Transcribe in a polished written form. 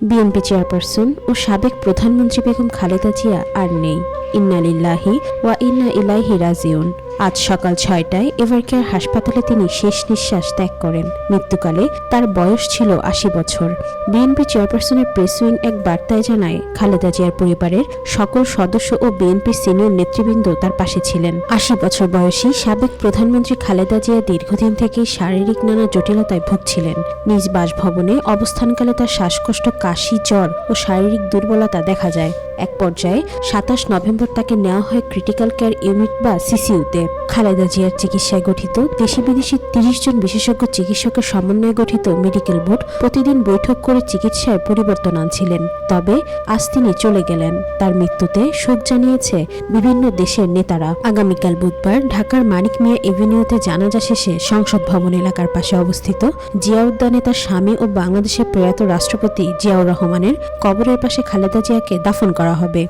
BNP chairperson ও সাবেক প্রধানমন্ত্রী বেগম খালেদা জিয়া আর নেই। ইন্না লিল্লাহি ওয়া ইন্না ইলাইহি রাজিউন। আজ সকাল 6টায় এভারকেয়ার হাসপাতালে তিনি শেষ নিঃশ্বাস ত্যাগ করেন। মৃত্যুকালে তার বয়স ছিল ৮০ বছর। বিএনপি চেয়ারপারসনের প্রেস উইং এক বার্তায় জানায়, খালেদা জিয়ার পরিবারের সকল সদস্য ও বিএনপির সিনিয়র নেতৃবৃন্দ তার পাশে ছিলেন। ৮০ বছর বয়সী সাবেক প্রধানমন্ত্রী খালেদা জিয়া দীর্ঘদিন থেকেই শারীরিক নানা জটিলতায় ভুগছিলেন। নিজ বাসভবনে অবস্থানকালে তার শ্বাসকষ্ট, কাশি, জ্বর ও শারীরিক দুর্বলতা দেখা যায়। এক পর্যায়ে ২৭ নভেম্বর তাকে নেওয়া হয় ক্রিটিক্যাল কেয়ার ইউনিট বা সিসিইউতে। খালেদা জিয়ার চিকিৎসায় গঠিত দেশি বিদেশি ৩০ জন বিশেষজ্ঞ চিকিৎসকের সমন্বয়ে গঠিত মেডিকেল বোর্ড প্রতিদিন বৈঠক করে চিকিৎসায় পরিবর্তন আনছিলেন। তবে আজ তিনি চলে গেলেন। তার মৃত্যুতে শোক জানিয়েছে বিভিন্ন দেশের নেতারা। আগামীকাল বুধবার ঢাকার মানিক মিয়া এভিনিউতে জানাজা শেষে সংসদ ভবন এলাকার পাশে অবস্থিত জিয়া উদ্যানে তার স্বামী ও বাংলাদেশের প্রয়াত রাষ্ট্রপতি জিয়াউর রহমানের কবরের পাশে খালেদা জিয়াকে দাফন করা হবে।